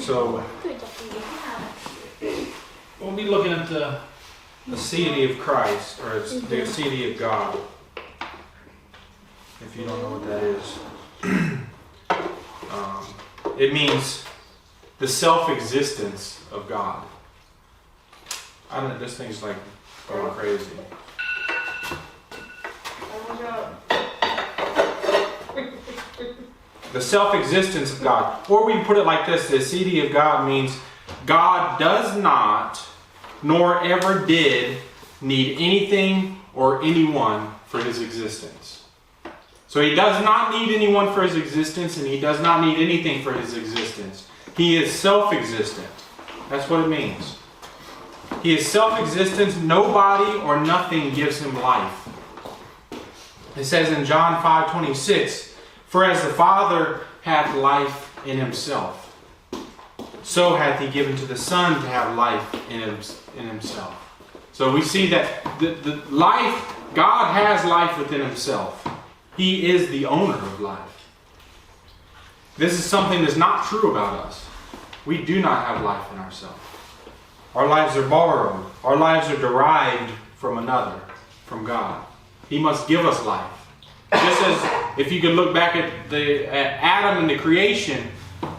So we'll be looking at the Aseity of Christ, or the Aseity of God, if you don't know what that is. It means the self-existence of God. I don't know, this thing's like going crazy. The self-existence of God. Or we can put it like this: the Aseity of God means God does not, nor ever did, need anything or anyone for his existence. So he does not need anyone for his existence, and he does not need anything for his existence. He is self-existent. That's what it means. He is self-existent. Nobody or nothing gives him life. It says in John 5:26, "For as the Father hath life in himself, so hath he given to the Son to have life in himself." So we see that the life, God has life within himself. He is the owner of life. This is something that's not true about us. We do not have life in ourselves. Our lives are borrowed. Our lives are derived from another, from God. He must give us life. Just as if you could look back at Adam and the creation,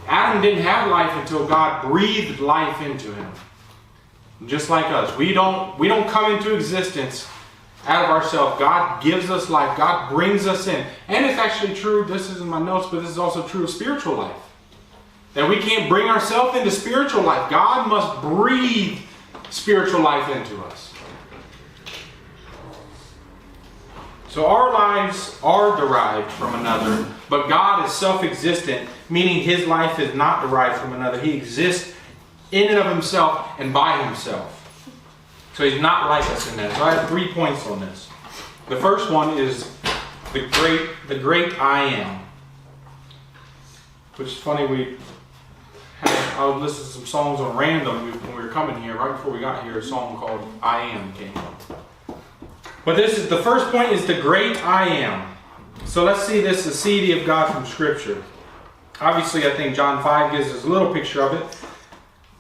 Adam didn't have life until God breathed life into him. Just like us. We don't come into existence out of ourselves. God gives us life. God brings us in. And it's actually true, this is in my notes, but this is also true of spiritual life. That we can't bring ourselves into spiritual life. God must breathe spiritual life into us. So our lives are derived from another, but God is self-existent, meaning his life is not derived from another. He exists in and of himself and by himself. So he's not like us in that. So I have 3 points on this. The first one is the great I am. Which is funny, I was listening to some songs on random when we were coming here. Right before we got here, a song called I Am came up. But the first point is the great I am. So let's see this Aseity of God from Scripture. Obviously, I think John 5 gives us a little picture of it,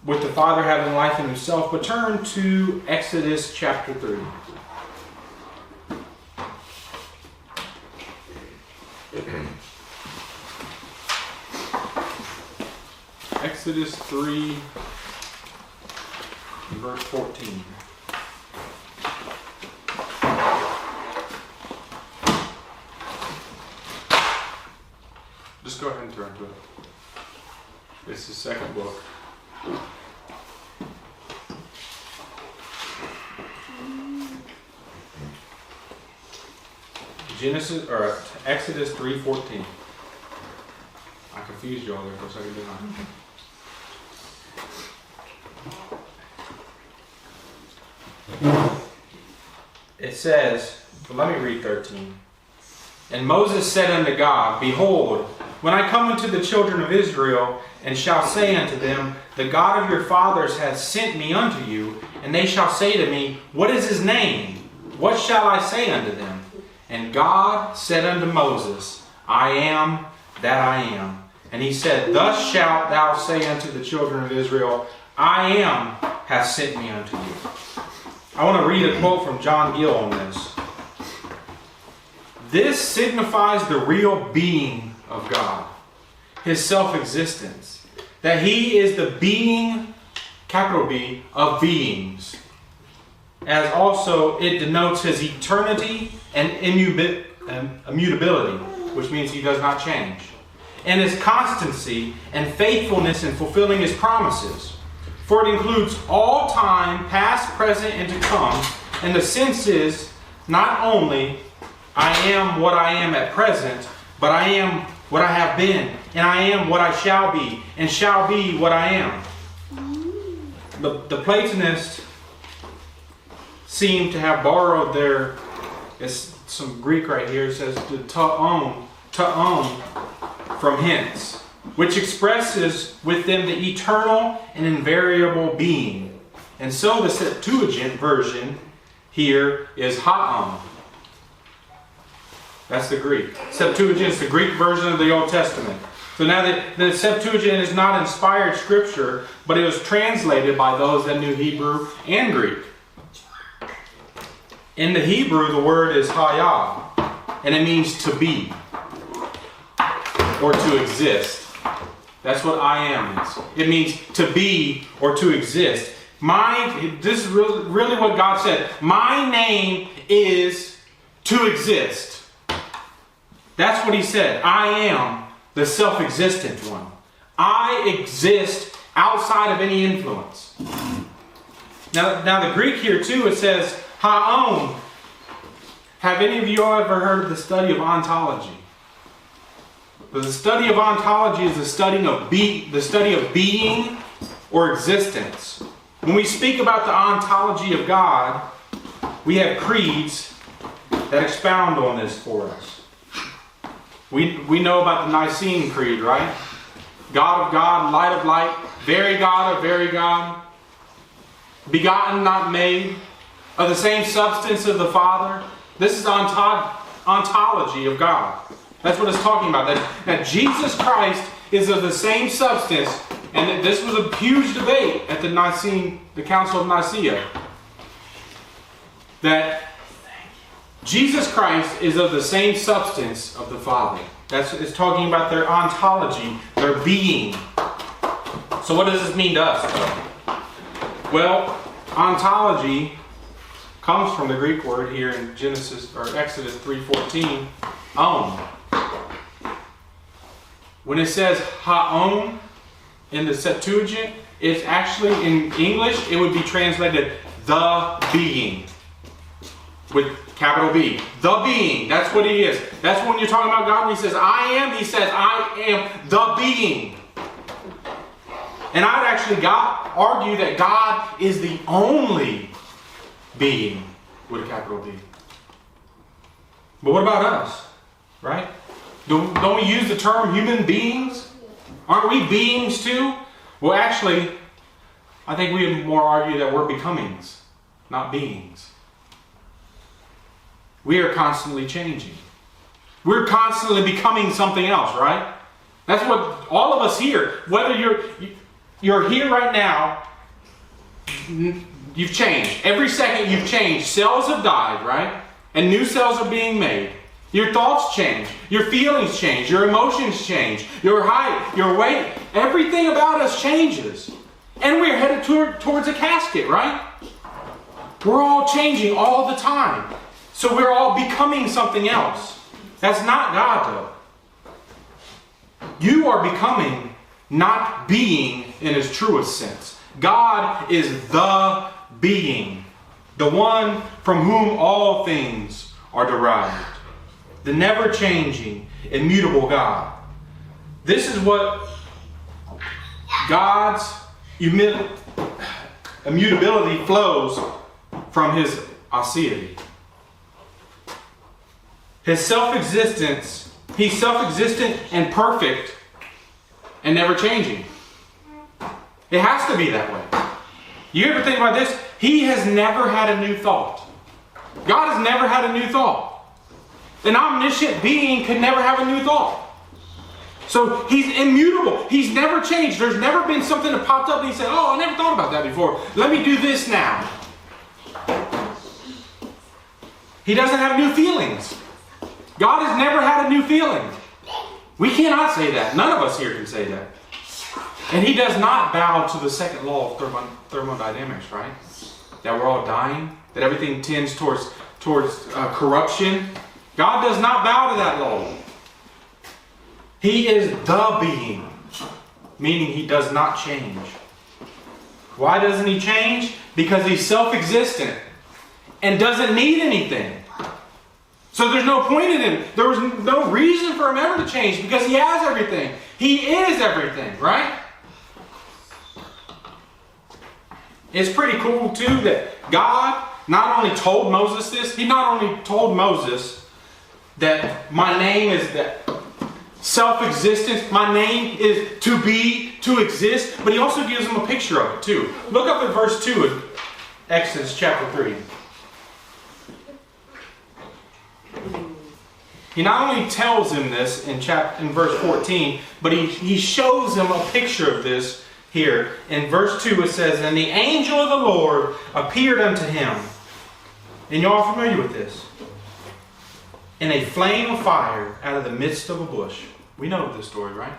with the Father having life in himself. But turn to Exodus chapter 3. Exodus 3, verse 14. Just go ahead and turn to it. It's the second book. Exodus 3:14. I confused you all there for a second, didn't I? It says, well, let me read 13. "And Moses said unto God, Behold, when I come unto the children of Israel, and shall say unto them, The God of your fathers hath sent me unto you, and they shall say to me, What is his name? What shall I say unto them? And God said unto Moses, I am that I am. And he said, Thus shalt thou say unto the children of Israel, I am hath sent me unto you." I want to read a quote from John Gill on this. "This signifies the real being of God, his self-existence, that he is the being, capital B, of beings, as also it denotes his eternity and immutability, which means he does not change, and his constancy and faithfulness in fulfilling his promises. For it includes all time, past, present, and to come, and the sense is not only I am what I am at present, but I am what I have been, and I am what I shall be, and shall be what I am." The Platonists seem to have borrowed it's some Greek right here. It says ta'on from hence, which expresses with them the eternal and invariable being. And so the Septuagint version here is ha'on. That's the Greek. Septuagint is the Greek version of the Old Testament. So now the Septuagint is not inspired scripture, but it was translated by those that knew Hebrew and Greek. In the Hebrew, the word is hayah, and it means to be or to exist. That's what I am means. It means to be or to exist. This is really what God said. My name is to exist. That's what he said. I am the self-existent one. I exist outside of any influence. Now the Greek here too, it says haon. Have any of you ever heard of the study of ontology? The study of ontology is the study of being or existence. When we speak about the ontology of God, we have creeds that expound on this for us. We know about the Nicene Creed, right? God of God, light of light, very God of very God, begotten, not made, of the same substance of the Father. This is ontology of God. That's what it's talking about. That Jesus Christ is of the same substance, and this was a huge debate at the Council of Nicaea. That Jesus Christ is of the same substance of the Father. It's talking about their ontology, their being. So what does this mean to us? Well, ontology comes from the Greek word here in Exodus 3:14, on. When it says haon in the Septuagint, it's actually in English, it would be translated the being. With capital B. The being. That's what he is. That's when you're talking about God. When he says, I am, he says, I am the being. And I'd actually argue that God is the only being with a capital B. But what about us? Right? Don't we use the term human beings? Aren't we beings too? Well, actually, I think we would more argue that we're becomings, not beings. We are constantly changing. We're constantly becoming something else, right? That's what all of us here, whether you're here right now, you've changed. Every second you've changed. Cells have died, right? And new cells are being made. Your thoughts change. Your feelings change. Your emotions change. Your height, your weight. Everything about us changes. And we're headed towards a casket, right? We're all changing all the time. So we're all becoming something else. That's not God, though. You are becoming, not being in its truest sense. God is the being, the one from whom all things are derived. The never-changing, immutable God. This is what God's immutability flows from his aseity. His self-existence, he's self-existent and perfect and never changing. It has to be that way. You ever think about this? He has never had a new thought. God has never had a new thought. An omniscient being could never have a new thought. So he's immutable. He's never changed. There's never been something that popped up and he said, oh, I never thought about that before. Let me do this now. He doesn't have new feelings. God has never had a new feeling. We cannot say that. None of us here can say that. And he does not bow to the second law of thermodynamics, right? That we're all dying. That everything tends towards corruption. God does not bow to that law. He is the being. Meaning he does not change. Why doesn't he change? Because he's self-existent. And doesn't need anything. So there's no point in him. There was no reason for him ever to change because he has everything. He is everything, right? It's pretty cool too that God not only told Moses this, he not only told Moses that my name is that self-existence, my name is to be, to exist, but he also gives him a picture of it too. Look up at verse 2 of Exodus chapter 3. He not only tells him this in verse 14, but he shows him a picture of this here. In verse 2 it says, "And the angel of the Lord appeared unto him." And y'all are familiar with this. "In a flame of fire out of the midst of a bush." We know this story, right?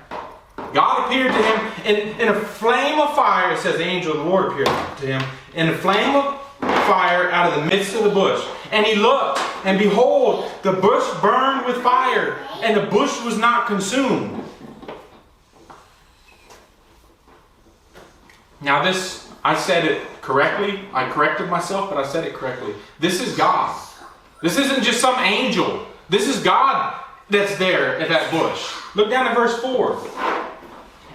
God appeared to him in a flame of fire. It says the angel of the Lord appeared to him in a flame of fire out of the midst of the bush. "And he looked, and behold, the bush burned with fire, and the bush was not consumed." Now this, I said it correctly. I corrected myself, but I said it correctly. This is God. This isn't just some angel. This is God that's there at that bush. Look down at verse 4.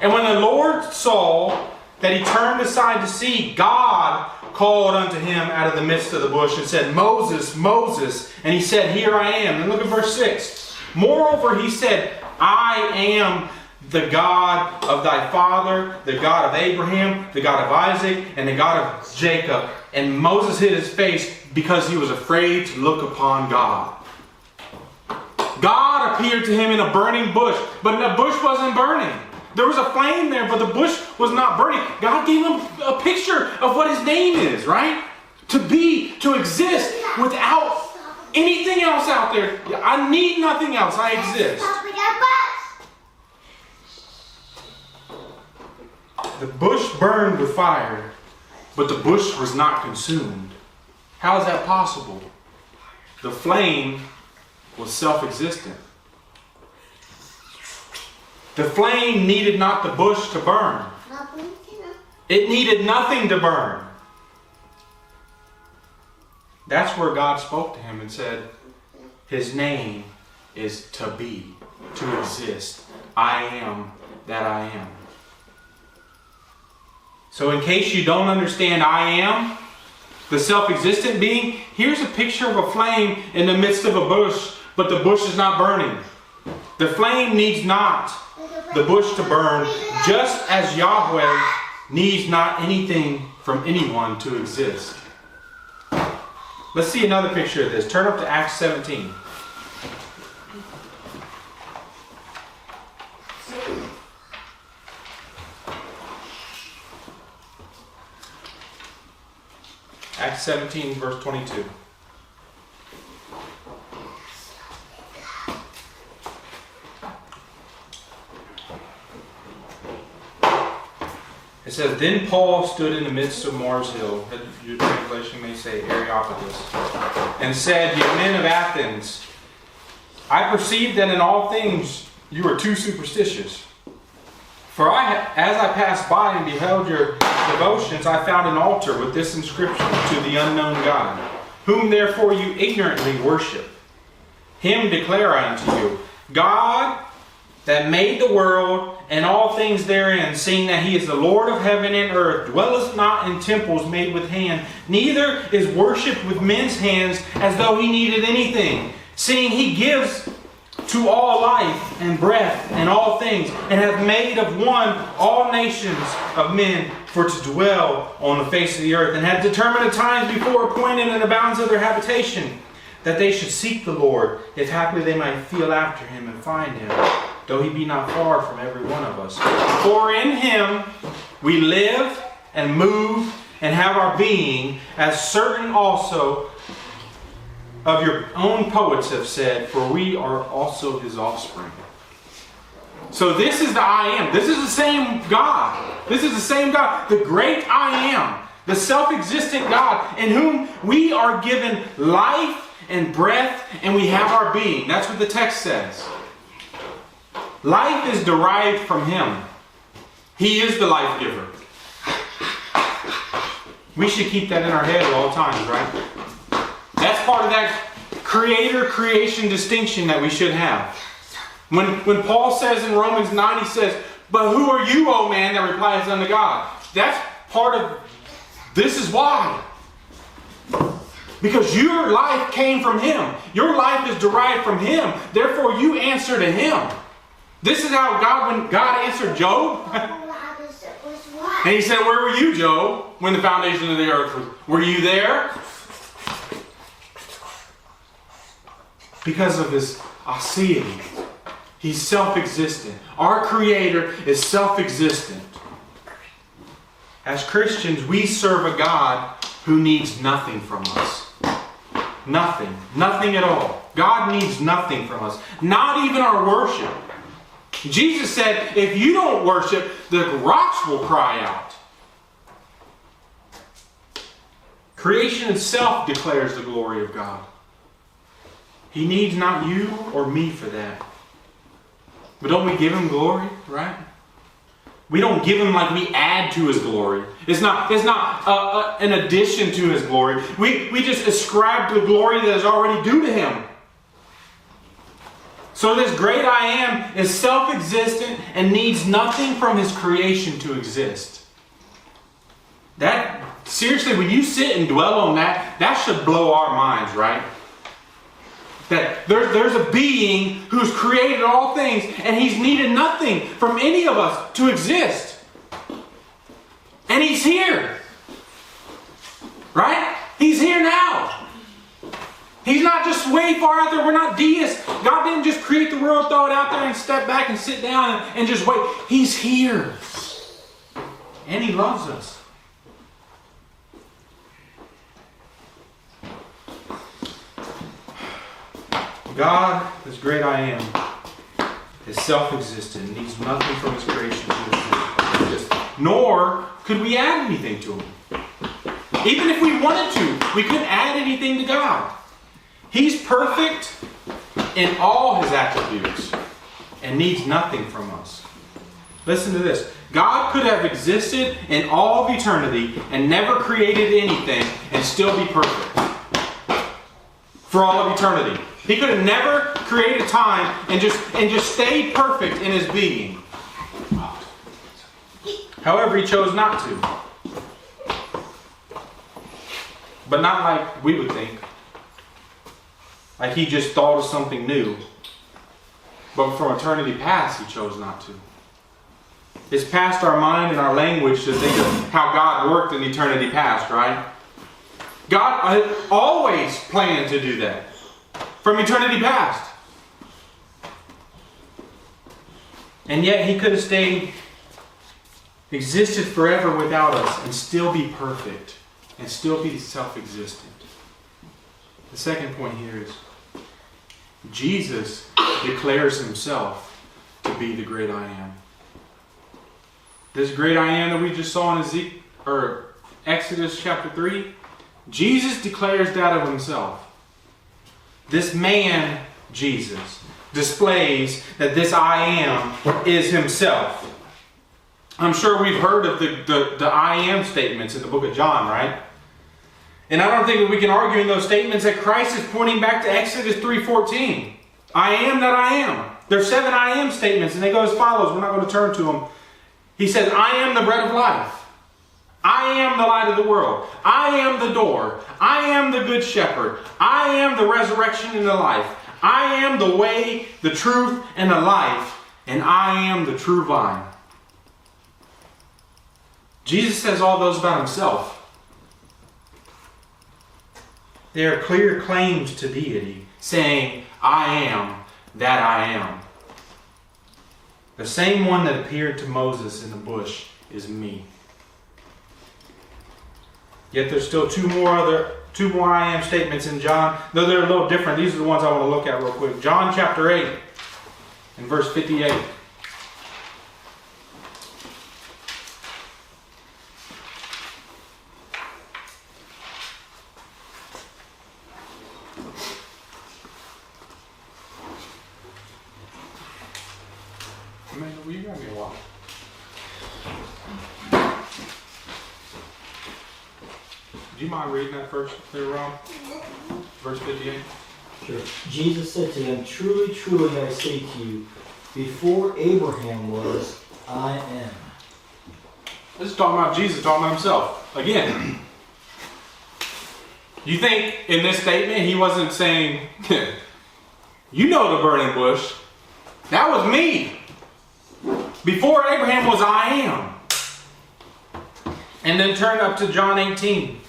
"And when the Lord saw that he turned aside to see, God called unto him out of the midst of the bush and said, Moses, Moses. And he said, Here I am." And look at verse 6. "Moreover, he said, I am the God of thy father, the God of Abraham, the God of Isaac, and the God of Jacob." And Moses hid his face because he was afraid to look upon God. God appeared to him in a burning bush, but the bush wasn't burning. There was a flame there, but the bush was not burning. God gave him a picture of what his name is, right? To exist without anything else out there. I need nothing else. I exist. The bush burned with fire, but the bush was not consumed. How is that possible? The flame was self-existent. The flame needed not the bush to burn. It needed nothing to burn. That's where God spoke to him and said, his name is to be, to exist. I am that I am. So in case you don't understand I am, the self-existent being, here's a picture of a flame in the midst of a bush, but the bush is not burning. The flame needs not the bush to burn, just as Yahweh needs not anything from anyone to exist. Let's see another picture of this. Turn up to Acts 17. Acts 17, verse 22. It says, "Then Paul stood in the midst of Mars Hill," your translation may say Areopagus, "and said, Ye men of Athens, I perceive that in all things you are too superstitious. For as I passed by and beheld your devotions, I found an altar with this inscription, To the unknown God, whom therefore you ignorantly worship. Him declare I unto you, God that made the world and all things therein, seeing that he is the Lord of heaven and earth, dwelleth not in temples made with hand, neither is worshipped with men's hands as though he needed anything, seeing he gives to all life and breath and all things, and hath made of one all nations of men for to dwell on the face of the earth, and hath determined the times before appointed and the bounds of their habitation, that they should seek the Lord, if haply they might feel after him and find him, though he be not far from every one of us. For in him we live and move and have our being, as certain also of your own poets have said, for we are also his offspring." So this is the I am. This is the same God. This is the same God. The great I am. The self-existent God in whom we are given life and breath and we have our being. That's what the text says. Life is derived from him. He is the life giver. We should keep that in our head at all times, right? That's part of that creator-creation distinction that we should have. When Paul says in Romans 9, he says, "But who are you, O man, that replies unto God?" That's part of, this is why. Because your life came from him. Your life is derived from him. Therefore, you answer to him. This is how when God answered Job. And he said, "Where were you, Job, when the foundation of the earth was? Were you there?" Because of his aseity. He's self-existent. Our Creator is self-existent. As Christians, we serve a God who needs nothing from us. Nothing. Nothing at all. God needs nothing from us. Not even our worship. Jesus said, if you don't worship, the rocks will cry out. Creation itself declares the glory of God. He needs not you or me for that. But don't we give Him glory, right? We don't give Him like we add to His glory. It's not an addition to His glory. We just ascribe the glory that is already due to Him. So this great I Am is self-existent and needs nothing from His creation to exist. That, seriously, when you sit and dwell on that, that should blow our minds, right? That there's a being who's created all things and He's needed nothing from any of us to exist. And He's here. Right? He's here now. He's not just way far out there. We're not deists. God didn't just create the world, throw it out there and step back and sit down and just wait. He's here. And He loves us. God, this great I Am, is self-existent, needs nothing from His creation to exist. Nor could we add anything to Him. Even if we wanted to, we couldn't add anything to God. He's perfect in all His attributes and needs nothing from us. Listen to this. God could have existed in all of eternity and never created anything and still be perfect. For all of eternity. He could have never created time and just stayed perfect in His being. However, He chose not to. But not like we would think. Like He just thought of something new. But from eternity past, He chose not to. It's past our mind and our language to think of how God worked in eternity past, right? God always planned to do that. From eternity past. And yet He could have existed forever without us and still be perfect and still be self-existent. The second point here is Jesus declares Himself to be the great I Am. This great I Am that we just saw in Exodus chapter 3, Jesus declares that of Himself. This man, Jesus, displays that this I Am is Himself. I'm sure we've heard of the I Am statements in the book of John, right? And I don't think that we can argue in those statements that Christ is pointing back to Exodus 3:14. I am that I am. There's 7 I Am statements, and they go as follows. We're not going to turn to them. He says, I am the bread of life. I am the light of the world. I am the door. I am the good shepherd. I am the resurrection and the life. I am the way, the truth, and the life. And I am the true vine. Jesus says all those about Himself. They are clear claims to deity, saying, I am that I am. The same one that appeared to Moses in the bush is me. Yet there's still two more I Am statements in John, though they're a little different. These are the ones I want to look at real quick. John chapter 8 and verse 58. You got me a while. Do you mind reading that first there, Rob? Verse 58? Sure. Jesus said to them, truly, truly, I say to you, before Abraham was, I am. This is talking about Jesus, talking about Himself. Again. You think in this statement He wasn't saying, you know the burning bush. That was me. Before Abraham was, I am. And then turn up to John 18.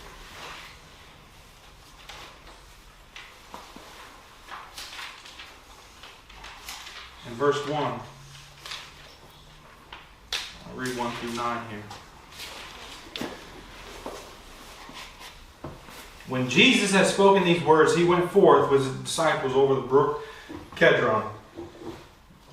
verse 1. I'll read 1 through 9 here. When Jesus had spoken these words, he went forth with his disciples over the brook Kedron,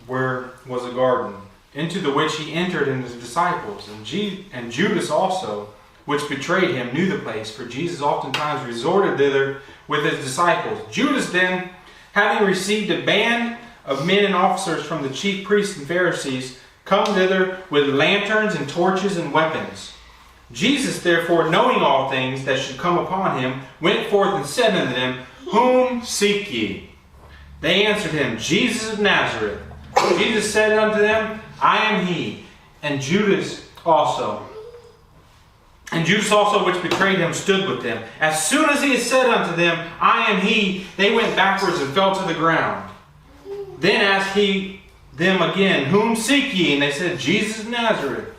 where was a garden, into the which he entered and his disciples. And Judas also, which betrayed him, knew the place, for Jesus oftentimes resorted thither with his disciples. Judas then, having received a band of men and officers from the chief priests and Pharisees, come thither with lanterns and torches and weapons. Jesus, therefore, knowing all things that should come upon him, went forth and said unto them, Whom seek ye? They answered him, Jesus of Nazareth. Jesus said unto them, I am he. And Judas also, which betrayed him, stood with them. As soon as he had said unto them, I am he, they went backwards and fell to the ground. Then asked he them again, Whom seek ye? And they said, Jesus of Nazareth.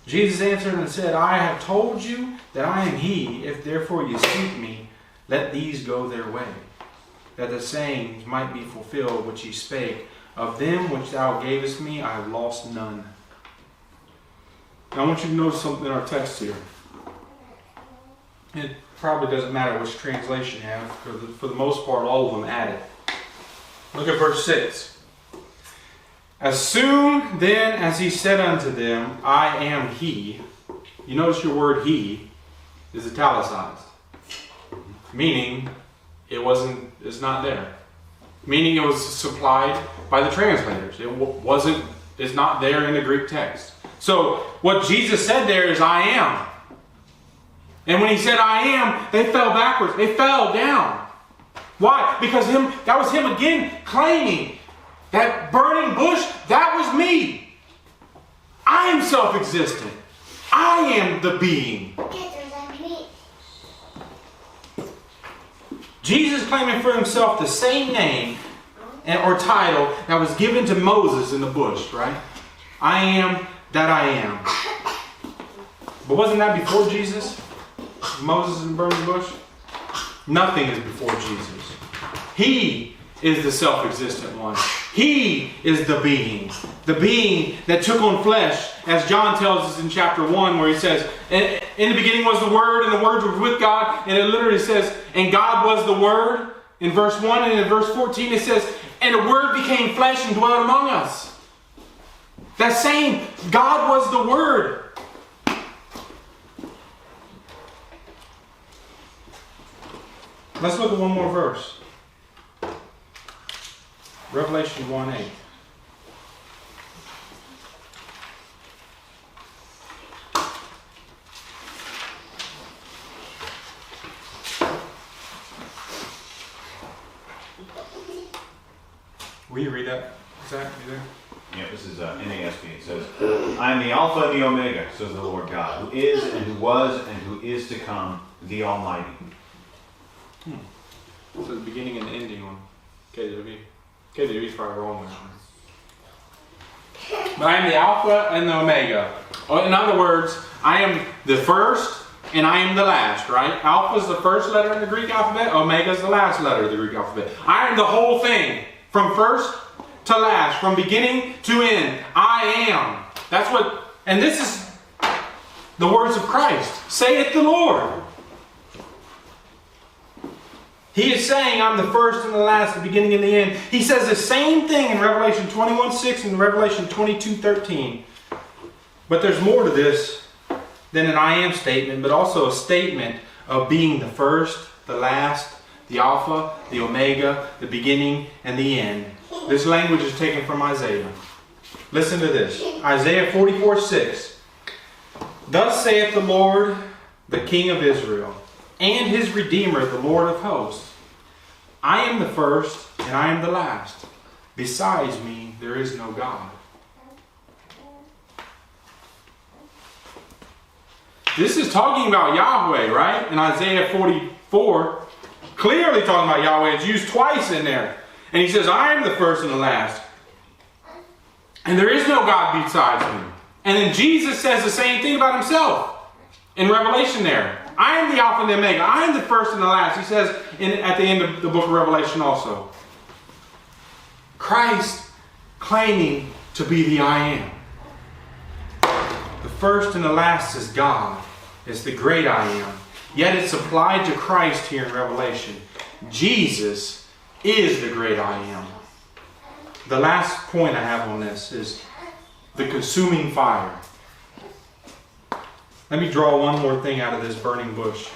Jesus answered and said, I have told you that I am he. If therefore you seek me, let these go their way, that the sayings might be fulfilled which he spake, Of them which thou gavest me, I have lost none. Now I want you to notice something in our text here. It probably doesn't matter which translation you have, because for the most part, all of them add it. Look at verse 6. As soon then as he said unto them, I am he. You notice your word he is italicized. Meaning it's not there. Meaning it was supplied by the translators. It's not there in the Greek text. So what Jesus said there is I am. And when he said I am, they fell backwards. They fell down. Why? Because that was him again claiming that burning bush, that was me. I am self-existent. I am the being. Jesus claiming for himself the same name or title that was given to Moses in the bush, right? I am that I am. But wasn't that before Jesus? Moses in the burning bush? Nothing is before Jesus. He is the self-existent one. He is the being that took on flesh, as John tells us in chapter 1, where he says, in the beginning was the Word, and the Word was with God, and it literally says, and God was the Word, in verse 1, and in verse 14 it says, and the Word became flesh and dwelt among us. That same God was the Word. Let's look at one more verse. Revelation 1:8. Will you read that? Zach, you there? Yeah, this is NASB. It says, I am the Alpha and the Omega, says the Lord God, who is and who was and who is to come, the Almighty. So the beginning and the ending one. KJV. KJV's probably wrong with that one. But I am the Alpha and the Omega. In other words, I am the first and I am the last, right? Alpha is the first letter in the Greek alphabet. Omega is the last letter of the Greek alphabet. I am the whole thing. From first to last. From beginning to end. I am. That's what, and this is the words of Christ. Saith the Lord. He is saying, I'm the first and the last, the beginning and the end. He says the same thing in Revelation 21:6 and Revelation 22:13. But there's more to this than an I am statement, but also a statement of being the first, the last, the Alpha, the Omega, the beginning, and the end. This language is taken from Isaiah. Listen to this. Isaiah 44:6. Thus saith the Lord, the King of Israel, and his Redeemer, the Lord of hosts. I am the first, and I am the last. Besides me, there is no God. This is talking about Yahweh, right? In Isaiah 44, clearly talking about Yahweh. It's used twice in there. And he says, I am the first and the last. And there is no God besides me. And then Jesus says the same thing about himself in Revelation there. I am the Alpha and the Omega. I am the first and the last. He says at the end of the book of Revelation also. Christ claiming to be the I am. The first and the last is God. It's the great I am. Yet it's applied to Christ here in Revelation. Jesus is the great I am. The last point I have on this is the consuming fire. Let me draw one more thing out of this burning bush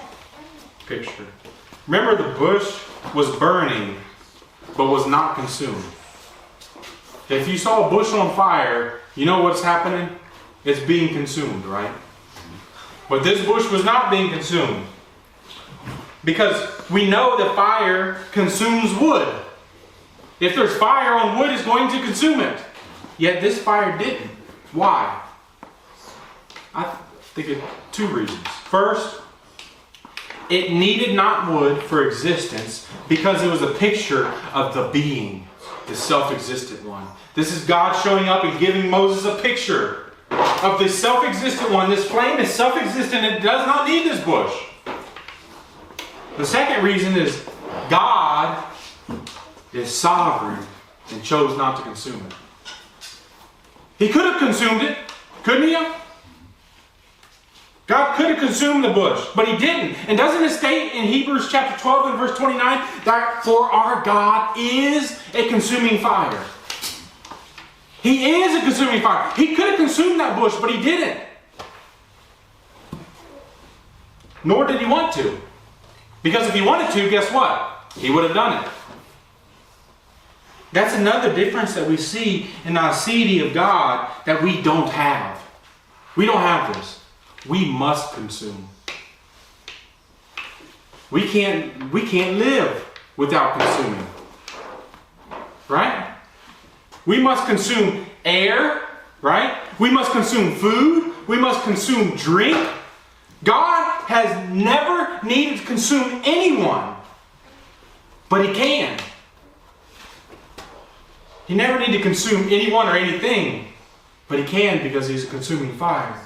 picture. Remember, the bush was burning, but was not consumed. If you saw a bush on fire, you know what's happening? It's being consumed, right? But this bush was not being consumed. Because we know that fire consumes wood. If there's fire on wood, it's going to consume it. Yet this fire didn't. Why? I think of two reasons. First, it needed not wood for existence because it was a picture of the being, the self-existent one. This is God showing up and giving Moses a picture of the self-existent one. This flame is self-existent and it does not need this bush. The second reason is God is sovereign and chose not to consume it. He could have consumed it, couldn't he? God could have consumed the bush, but he didn't. And doesn't it state in Hebrews chapter 12 and verse 29 that for our God is a consuming fire? He is a consuming fire. He could have consumed that bush, but he didn't. Nor did he want to. Because if he wanted to, guess what? He would have done it. That's another difference that we see in the Aseity of God that we don't have. We don't have this. We must consume. We can't live without consuming. Right? We must consume air, right? We must consume food. We must consume drink. God has never needed to consume anyone, but he can. He never needed to consume anyone or anything, but he can because he's a consuming fire.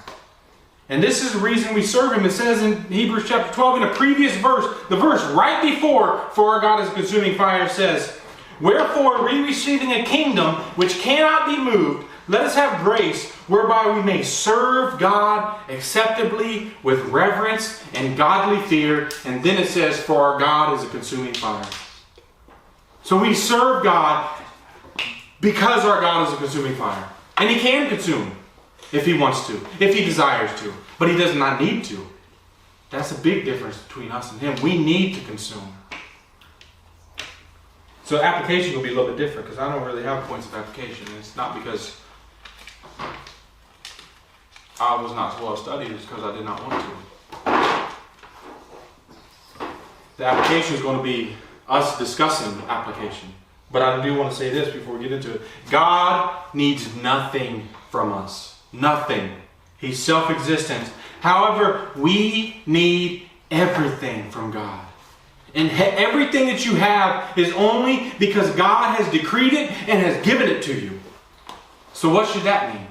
And this is the reason we serve him. It says in Hebrews chapter 12 in a previous verse, the verse right before, for our God is a consuming fire, says, wherefore, we receiving a kingdom which cannot be moved, let us have grace whereby we may serve God acceptably with reverence and godly fear. And then it says, for our God is a consuming fire. So we serve God because our God is a consuming fire. And he can consume if he wants to, if he desires to. But he does not need to. That's a big difference between us and him. We need to consume. So application will be a little bit different because I don't really have points of application. It's not because I was not well studied, it's because I did not want to. The application is going to be us discussing application. But I do want to say this before we get into it. God needs nothing from us. Nothing. He's self-existent. However, we need everything from God. And everything that you have is only because God has decreed it and has given it to you. So what should that mean?